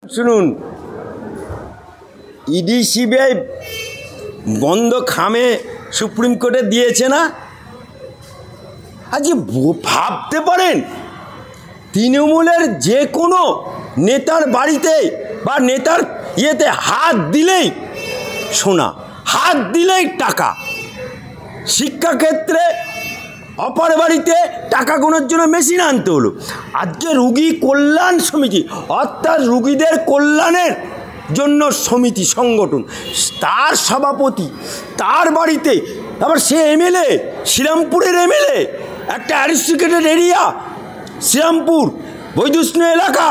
শুনুন, ED CBI বন্ধ খামে সুপ্রিম কোর্টে দিয়েছে না। আজকে ভাবতে পারেন তৃণমূলের যে কোনো নেতার বাড়িতে বা নেতার ইয়েতে হাত দিলেই সোনা, হাত দিলেই টাকা। শিক্ষাক্ষেত্রে অপর বাড়িতে টাকা গোনার জন্য মেশিন আনতে হলো। আজকে রুগী কল্যাণ সমিতি অর্থাৎ রুগীদের কল্যাণের জন্য সমিতি সংগঠন, তার সভাপতি তার বাড়িতে, আবার সে এমএলএ, শ্রীরামপুরের এমএলএ, একটা অ্যারিস্টিকেটেড এরিয়া শ্রীরামপুর বৈদুষ্ণ এলাকা,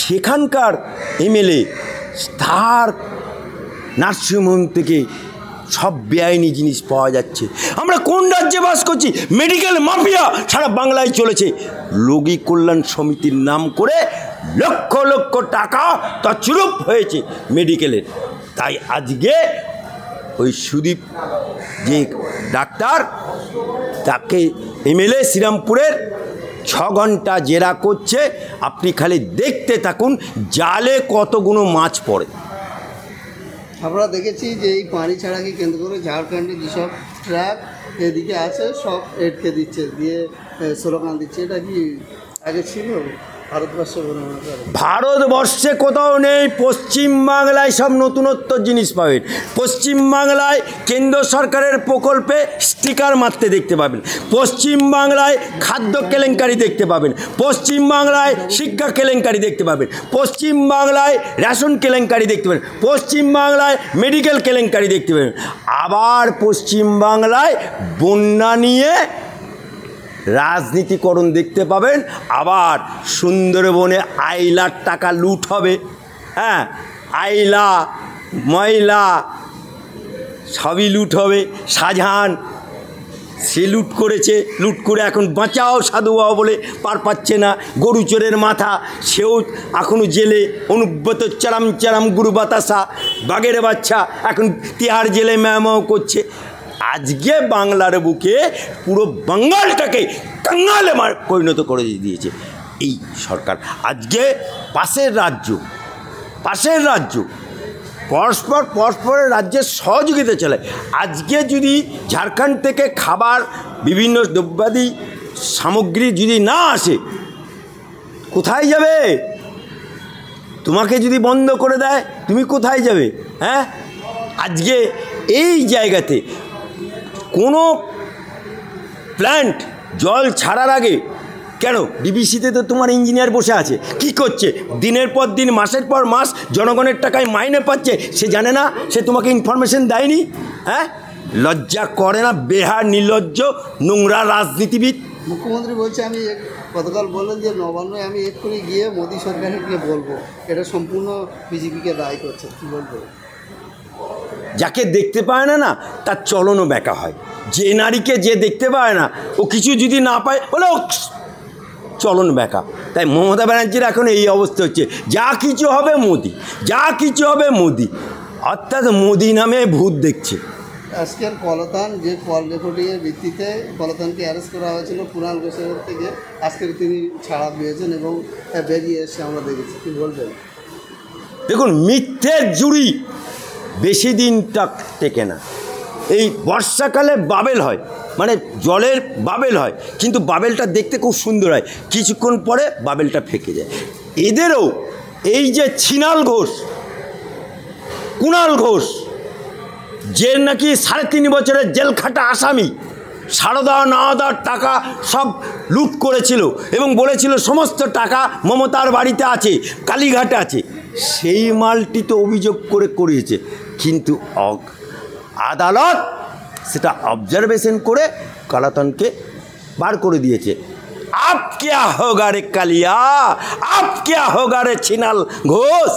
সেখানকার এমএলএ তার নার্সিংহোম থেকে সব বেআইনি জিনিস পাওয়া যাচ্ছে। আমরা কোন রাজ্যে বাস করছি? মেডিকেল মাফিয়া সারা বাংলায় চলেছে। রোগী কল্যাণ সমিতির নাম করে লক্ষ লক্ষ টাকা তছরূপ হয়েছে মেডিকেলের। তাই আজকে ওই সুদীপ যে ডাক্তার, তাকে এমএলএ শ্রীরামপুরের 6 ঘন্টা জেরা করছে। আপনি খালি দেখতে থাকুন জালে কতগুলো মাছ পড়ে। আমরা দেখেছি যে এই পানি ছাড়াকে কেন্দ্র করে ঝাড়খণ্ডে যেসব ট্রাক এদিকে আছে সব এটকে দিচ্ছে, দিয়ে স্লোগান দিচ্ছে। এটা কি আগে ছিল ভারতবর্ষে? ভারতবর্ষে কোথাও নেই। পশ্চিমবাংলায় সব নতুনত্ব জিনিস পাবেন। পশ্চিমবাংলায় কেন্দ্র সরকারের প্রকল্পে স্টিকার মারতে দেখতে পাবেন। পশ্চিমবাংলায় খাদ্য কেলেঙ্কারি দেখতে পাবেন। পশ্চিমবাংলায় শিক্ষা কেলেঙ্কারি দেখতে পাবেন। পশ্চিমবাংলায় রেশন কেলেঙ্কারি দেখতে পাবেন। পশ্চিমবাংলায় মেডিকেল কেলেঙ্কারি দেখতে পাবেন। আবার পশ্চিমবাংলায় বন্যা নিয়ে রাজনীতিকরণ দেখতে পাবেন। আবার সুন্দরবনে আইলার টাকা লুট হবে। হ্যাঁ, আইলা ময়লা সবই লুট হবে। শাহজাহান সে লুট করেছে, লুট করে এখন বাঁচাও সাধু বাবা বলে পার পাচ্ছে না। গরু চোরের মাথা, সেও এখনও জেলে অনুব্রত চারাম চারাম গুরু বাতাসা বাঘের বাচ্চা এখন তিহার জেলে ম্যাও করছে। আজকে বাংলার বুকে পুরো বাঙালটাকে কাঙালে পরিণত করে দিয়েছে এই সরকার। আজকে পাশের রাজ্য পরস্পরের রাজ্যের সহযোগিতা চলে। আজকে যদি ঝাড়খণ্ড থেকে খাবার বিভিন্ন দ্রব্যাদি সামগ্রী যদি না আসে, কোথায় যাবে? তোমাকে যদি বন্ধ করে দেয় তুমি কোথায় যাবে? হ্যাঁ, আজকে এই জায়গাতে কোনো প্ল্যান্ট জল ছাড়ার আগে কেন ডিবিসিতে তো তোমার ইঞ্জিনিয়ার বসে আছে, কি করছে? দিনের পর দিন, মাসের পর মাস জনগণের টাকায় মাইনে পাচ্ছে, সে জানে না? সে তোমাকে ইনফরমেশন দেয়নি? হ্যাঁ, লজ্জা করে না? বেহার নির্লজ্জ নোংরা রাজনীতিবিদ। মুখ্যমন্ত্রী বলছে, আমি গতকাল বললেন যে নবান্নে আমি এক্ষুনি গিয়ে মোদী সরকারকে বলবো। এটা সম্পূর্ণ বিজেপিকে দায়ী করছে, কী বলবো? যাকে দেখতে পায় না তার চলনও ব্যাকা হয়। যে নারীকে যে দেখতে পায় না, ও কিছু যদি না পায় বলে ও চলন ব্যাকা। তাই মমতা ব্যানার্জির এখন এই অবস্থা হচ্ছে, যা কিছু হবে মোদি, যা কিছু হবে মোদি, অর্থাৎ মোদি নামে ভূত দেখছে। আজকের পলাতন যে কল রেকর্ডিংয়ের ভিত্তিতে পলাতনকে অ্যারেস্ট করা হয়েছিল কুণাল ঘোষের থেকে, আজকের তিনি ছাড়া পেয়েছেন এবং বেরিয়ে এসে আমরা দেখেছি, কী বলবেন? দেখুন, মিথ্যের জুড়ি বেশি দিন টেকে না। এই বর্ষাকালে বাবেল হয়, মানে জলের বাবেল হয়, কিন্তু বাবেলটা দেখতে খুব সুন্দর হয়, কিছুক্ষণ পরে বাবেলটা ফেঁকে যায়। এদেরও এই যে কুণাল ঘোষ, যে নাকি 3.5 বছরের জেল খাটা আসামি, সারদা নাওদার টাকা সব লুট করেছিল এবং বলেছিল সমস্ত টাকা মমতার বাড়িতে আছে, কালীঘাটে আছে, সেই মালটি তো অভিযোগ করেছে, কিন্তু আদালত সেটা অবজারভেশন করে কালাতনকে বার করে দিয়েছে। আপ ক্যা হোগা রে কালিয়া, আপ ক্যা হোগা রে ছিনাল ঘোষ।